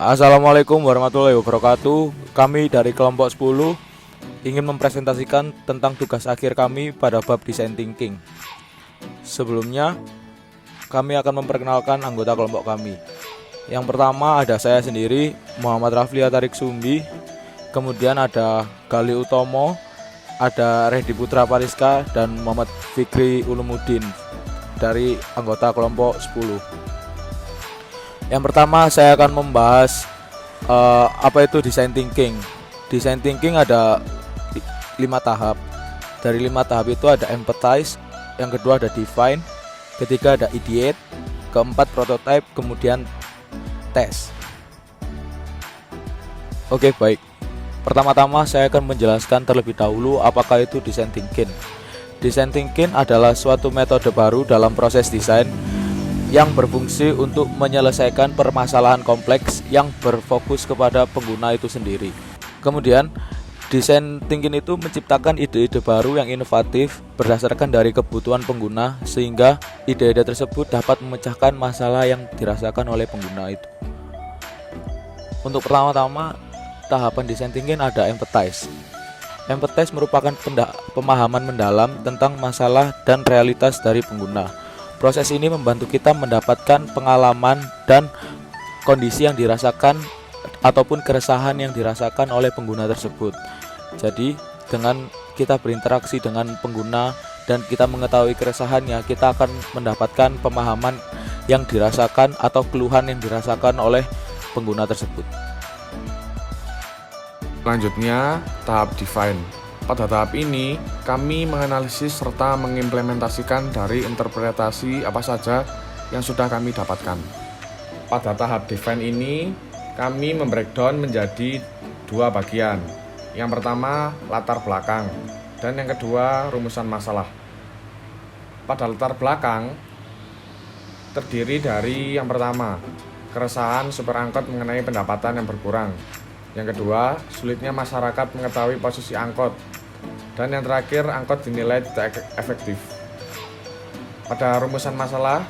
Assalamualaikum warahmatullahi wabarakatuh. Kami dari kelompok 10 ingin mempresentasikan tentang tugas akhir kami pada bab Design Thinking. Sebelumnya, kami akan memperkenalkan anggota kelompok kami. Yang pertama ada saya sendiri, Muhammad Rafli Atarik Sumbi. Kemudian ada Gali Utomo, ada Redi Putra Pariska, dan Muhammad Fikri Ulumuddin dari anggota kelompok 10. Yang pertama saya akan membahas apa itu design thinking. Design thinking ada 5 tahap. Dari 5 tahap itu ada empathize, yang kedua ada define, ketiga ada ideate, keempat prototype, kemudian test. Oke, baik. Pertama-tama saya akan menjelaskan terlebih dahulu apakah itu design thinking. Design thinking adalah suatu metode baru dalam proses desain yang berfungsi untuk menyelesaikan permasalahan kompleks yang berfokus kepada pengguna itu sendiri. Kemudian, design thinking itu menciptakan ide-ide baru yang inovatif berdasarkan dari kebutuhan pengguna, sehingga ide-ide tersebut dapat memecahkan masalah yang dirasakan oleh pengguna itu. Untuk pertama-tama, tahapan design thinking ada empathize. Empathize merupakan pemahaman mendalam tentang masalah dan realitas dari pengguna. Proses ini membantu kita mendapatkan pengalaman dan kondisi yang dirasakan ataupun keresahan yang dirasakan oleh pengguna tersebut. Jadi, dengan kita berinteraksi dengan pengguna dan kita mengetahui keresahannya, kita akan mendapatkan pemahaman yang dirasakan atau keluhan yang dirasakan oleh pengguna tersebut. Selanjutnya, tahap define. Pada tahap ini, kami menganalisis serta mengimplementasikan dari interpretasi apa saja yang sudah kami dapatkan. Pada tahap define ini, kami membreakdown menjadi 2 bagian. Yang pertama, latar belakang, dan yang kedua, rumusan masalah. Pada latar belakang, terdiri dari yang pertama, keresahan supir angkot mengenai pendapatan yang berkurang. Yang kedua, sulitnya masyarakat mengetahui posisi angkot. Dan yang terakhir, angkot dinilai tidak efektif. Pada rumusan masalah,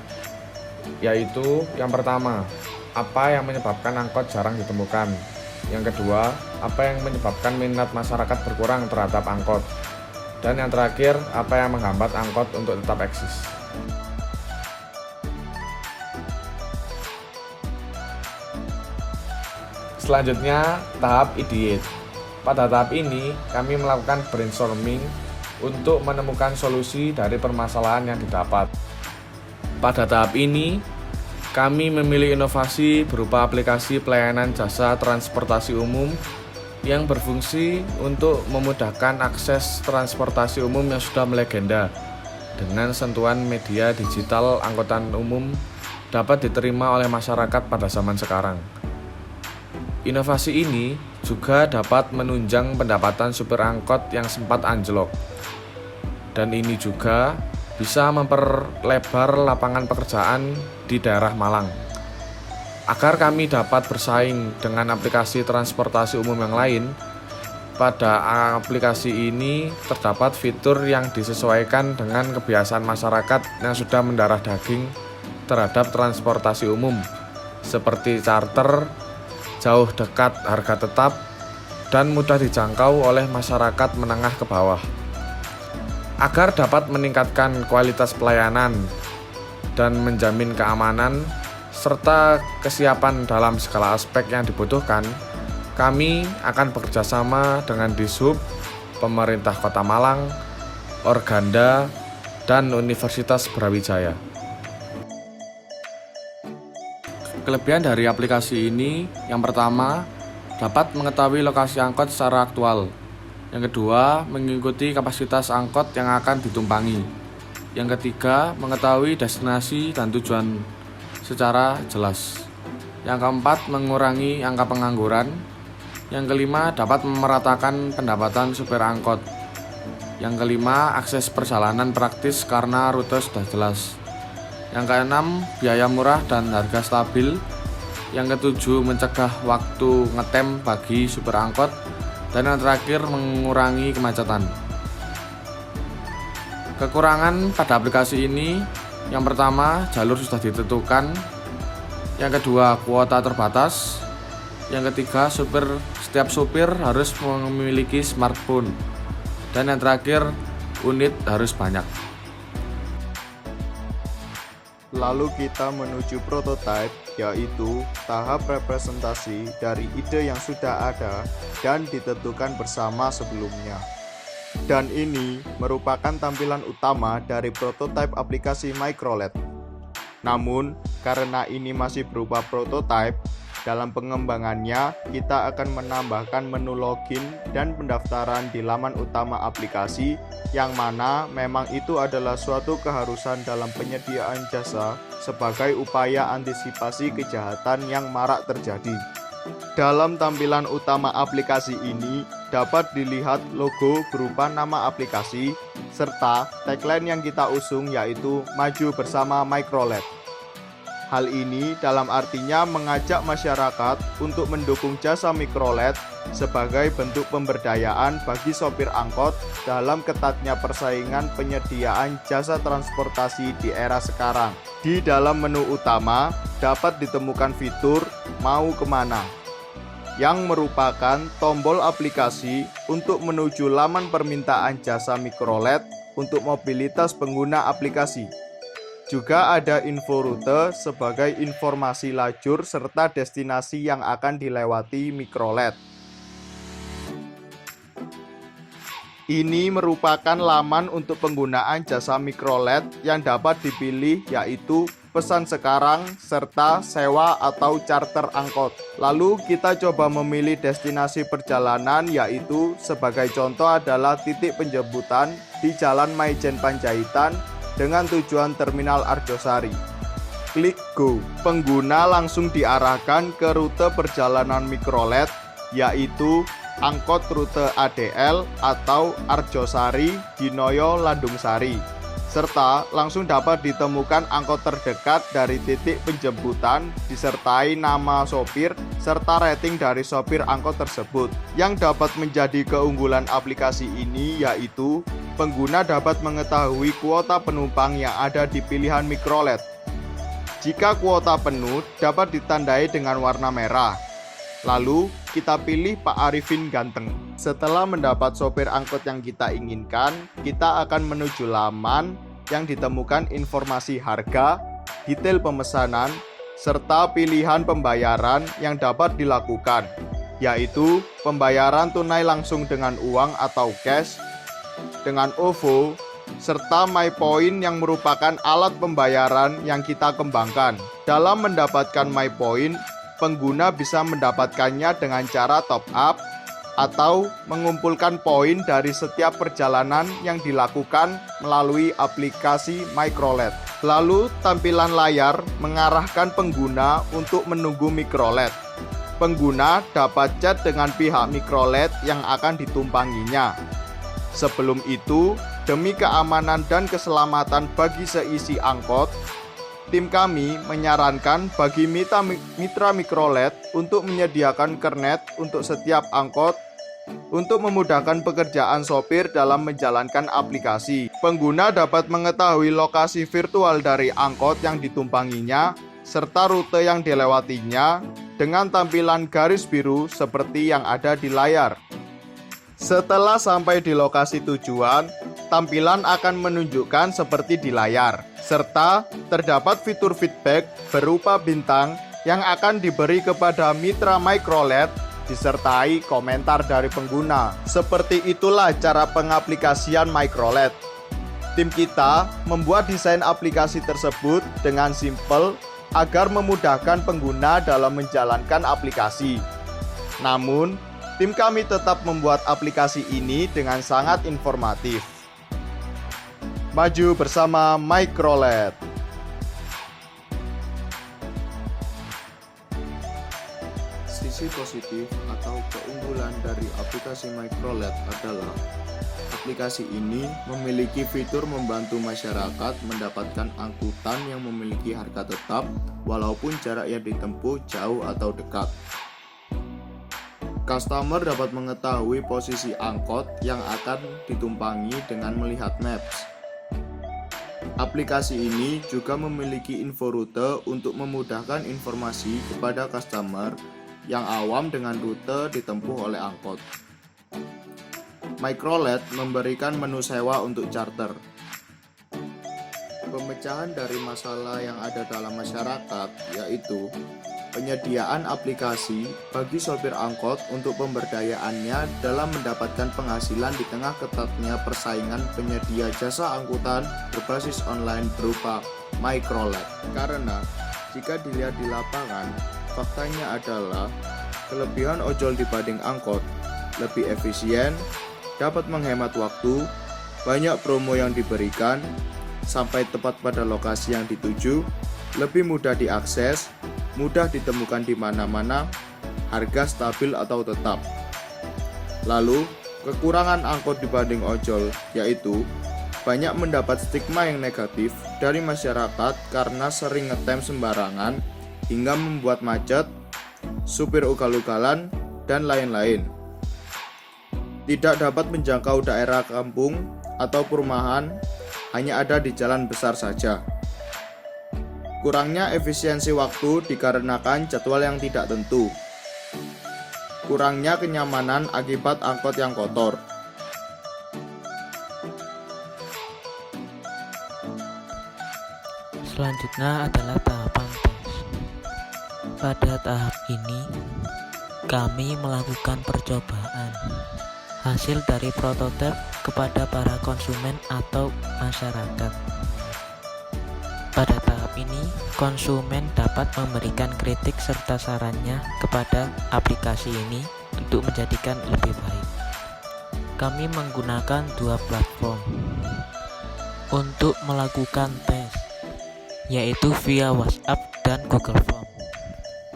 yaitu yang pertama, apa yang menyebabkan angkot jarang ditemukan. Yang kedua, apa yang menyebabkan minat masyarakat berkurang terhadap angkot. Dan yang terakhir, apa yang menghambat angkot untuk tetap eksis. Selanjutnya, tahap ideate. Pada tahap ini, kami melakukan brainstorming untuk menemukan solusi dari permasalahan yang didapat. Pada tahap ini, kami memilih inovasi berupa aplikasi pelayanan jasa transportasi umum yang berfungsi untuk memudahkan akses transportasi umum yang sudah melegenda. Dengan sentuhan media digital, angkutan umum dapat diterima oleh masyarakat pada zaman sekarang. Inovasi ini juga dapat menunjang pendapatan supir angkot yang sempat anjlok. Dan ini juga bisa memperlebar lapangan pekerjaan di daerah Malang. Agar kami dapat bersaing dengan aplikasi transportasi umum yang lain, pada aplikasi ini terdapat fitur yang disesuaikan dengan kebiasaan masyarakat yang sudah mendarah daging terhadap transportasi umum, seperti charter, jauh dekat harga tetap, dan mudah dijangkau oleh masyarakat menengah ke bawah. Agar dapat meningkatkan kualitas pelayanan dan menjamin keamanan serta kesiapan dalam segala aspek yang dibutuhkan, kami akan bekerjasama dengan Dishub, pemerintah Kota Malang, Organda, dan Universitas Brawijaya. Kelebihan dari aplikasi ini, yang pertama, dapat mengetahui lokasi angkot secara aktual. Yang kedua, mengikuti kapasitas angkot yang akan ditumpangi. Yang ketiga, mengetahui destinasi dan tujuan secara jelas. Yang keempat, mengurangi angka pengangguran. Yang kelima, dapat memeratakan pendapatan supir angkot. Yang kelima, akses perjalanan praktis karena rute sudah jelas. Yang keenam, biaya murah dan harga stabil. Yang ketujuh, mencegah waktu ngetem bagi supir angkot. Dan yang terakhir, mengurangi kemacetan. Kekurangan pada aplikasi ini, yang pertama, jalur sudah ditentukan. Yang kedua, kuota terbatas. Yang ketiga, setiap supir harus memiliki smartphone. Dan yang terakhir, unit harus banyak. Lalu kita menuju prototype, yaitu tahap representasi dari ide yang sudah ada dan ditentukan bersama sebelumnya. Dan ini merupakan tampilan utama dari prototype aplikasi MicroLED. Namun, karena ini masih berupa prototype, dalam pengembangannya kita akan menambahkan menu login dan pendaftaran di laman utama aplikasi, yang mana memang itu adalah suatu keharusan dalam penyediaan jasa sebagai upaya antisipasi kejahatan yang marak terjadi. Dalam tampilan utama aplikasi ini dapat dilihat logo berupa nama aplikasi serta tagline yang kita usung, yaitu "Maju bersama MicroLED". Hal ini dalam artinya mengajak masyarakat untuk mendukung jasa MicroLED sebagai bentuk pemberdayaan bagi sopir angkot dalam ketatnya persaingan penyediaan jasa transportasi di era sekarang. Di dalam menu utama dapat ditemukan fitur "Mau Kemana", yang merupakan tombol aplikasi untuk menuju laman permintaan jasa MicroLED untuk mobilitas pengguna aplikasi. Juga ada info rute sebagai informasi lajur serta destinasi yang akan dilewati MicroLED. Ini merupakan laman untuk penggunaan jasa MicroLED yang dapat dipilih, yaitu pesan sekarang serta sewa atau charter angkot. Lalu kita coba memilih destinasi perjalanan, yaitu sebagai contoh adalah titik penjemputan di Jalan Maijen Panjaitan dengan tujuan Terminal Arjosari. Klik Go. Pengguna langsung diarahkan ke rute perjalanan MicroLED, yaitu angkot rute ADL atau Arjosari Dinoyo Landungsari, serta langsung dapat ditemukan angkot terdekat dari titik penjemputan disertai nama sopir serta rating dari sopir angkot tersebut. Yang dapat menjadi keunggulan aplikasi ini yaitu pengguna dapat mengetahui kuota penumpang yang ada di pilihan MicroLED. Jika kuota penuh dapat ditandai dengan warna merah. Lalu kita pilih Pak Arifin ganteng. Setelah mendapat sopir angkot yang kita inginkan, kita akan menuju laman yang ditemukan informasi harga, detail pemesanan, serta pilihan pembayaran yang dapat dilakukan, yaitu pembayaran tunai langsung dengan uang atau cash, dengan OVO, serta MyPoint yang merupakan alat pembayaran yang kita kembangkan. Dalam mendapatkan MyPoint, pengguna bisa mendapatkannya dengan cara top up atau mengumpulkan poin dari setiap perjalanan yang dilakukan melalui aplikasi MicroLED. Lalu tampilan layar mengarahkan pengguna untuk menunggu MicroLED. Pengguna dapat chat dengan pihak MicroLED yang akan ditumpanginya. Sebelum itu, demi keamanan dan keselamatan bagi seisi angkot, tim kami menyarankan bagi mitra MicroLED untuk menyediakan kernet untuk setiap angkot untuk memudahkan pekerjaan sopir dalam menjalankan aplikasi. Pengguna dapat mengetahui lokasi virtual dari angkot yang ditumpanginya serta rute yang dilewatinya dengan tampilan garis biru seperti yang ada di layar. Setelah sampai di lokasi tujuan, tampilan akan menunjukkan seperti di layar, serta terdapat fitur feedback berupa bintang yang akan diberi kepada mitra MicroLED disertai komentar dari pengguna. Seperti itulah cara pengaplikasian MicroLED. Tim kita membuat desain aplikasi tersebut dengan simpel agar memudahkan pengguna dalam menjalankan aplikasi. Namun, tim kami tetap membuat aplikasi ini dengan sangat informatif. Maju bersama MicroLED. Sisi positif atau keunggulan dari aplikasi MicroLED adalah aplikasi ini memiliki fitur membantu masyarakat mendapatkan angkutan yang memiliki harga tetap walaupun jarak yang ditempuh jauh atau dekat. Customer dapat mengetahui posisi angkot yang akan ditumpangi dengan melihat maps. Aplikasi ini juga memiliki info rute untuk memudahkan informasi kepada customer yang awam dengan rute ditempuh oleh angkot. Microlet memberikan menu sewa untuk charter. Pemecahan dari masalah yang ada dalam masyarakat yaitu penyediaan aplikasi bagi sopir angkot untuk pemberdayaannya dalam mendapatkan penghasilan di tengah ketatnya persaingan penyedia jasa angkutan berbasis online berupa Microlet. Karena jika dilihat di lapangan, faktanya adalah kelebihan ojol dibanding angkot lebih efisien, dapat menghemat waktu, banyak promo yang diberikan, sampai tepat pada lokasi yang dituju, lebih mudah diakses, mudah ditemukan di mana-mana, harga stabil atau tetap. Lalu, kekurangan angkot dibanding ojol yaitu banyak mendapat stigma yang negatif dari masyarakat karena sering ngetem sembarangan hingga membuat macet, supir ugal-ugalan, dan lain-lain. Tidak dapat menjangkau daerah kampung atau perumahan, hanya ada di jalan besar saja. Kurangnya efisiensi waktu dikarenakan jadwal yang tidak tentu. Kurangnya kenyamanan akibat angkot yang kotor. Selanjutnya adalah tahapan tes. Pada tahap ini, kami melakukan percobaan hasil dari prototipe kepada para konsumen atau masyarakat. Pada tahap ini, konsumen dapat memberikan kritik serta sarannya kepada aplikasi ini untuk menjadikan lebih baik. Kami menggunakan dua platform untuk melakukan tes, yaitu via WhatsApp dan Google Form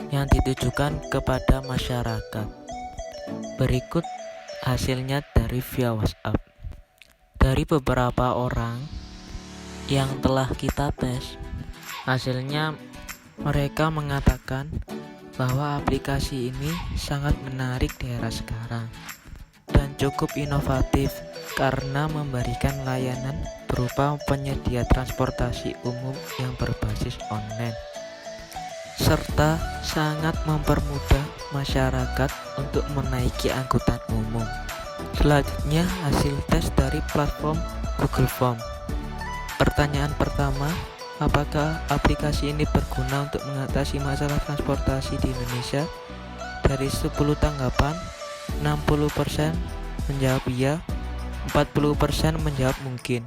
yang ditujukan kepada masyarakat. Berikut hasilnya dari via WhatsApp. Dari beberapa orang yang telah kita tes, hasilnya mereka mengatakan bahwa aplikasi ini sangat menarik di era sekarang dan cukup inovatif karena memberikan layanan berupa penyedia transportasi umum yang berbasis online, serta sangat mempermudah masyarakat untuk menaiki angkutan umum. Selanjutnya, hasil tes dari platform Google Form. Pertanyaan pertama, apakah aplikasi ini berguna untuk mengatasi masalah transportasi di Indonesia? Dari 10 tanggapan, 60% menjawab iya, 40% menjawab mungkin.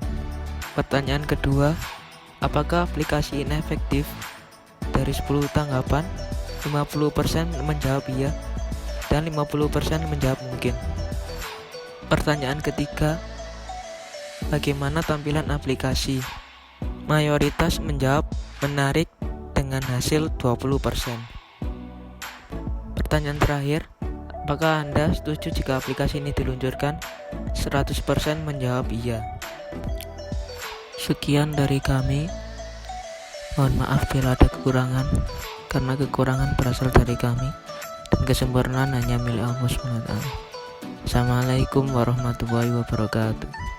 Pertanyaan kedua, apakah aplikasi ini efektif? Dari 10 tanggapan, 50% menjawab iya dan 50% menjawab mungkin. Pertanyaan ketiga, bagaimana tampilan aplikasi? Mayoritas menjawab menarik dengan hasil 20%. Pertanyaan terakhir, apakah Anda setuju jika aplikasi ini diluncurkan? 100% menjawab iya. Sekian dari kami. Mohon maaf bila ada kekurangan, karena kekurangan berasal dari kami dan kesempurnaan hanya milik Allah SWT. Assalamualaikum warahmatullahi wabarakatuh.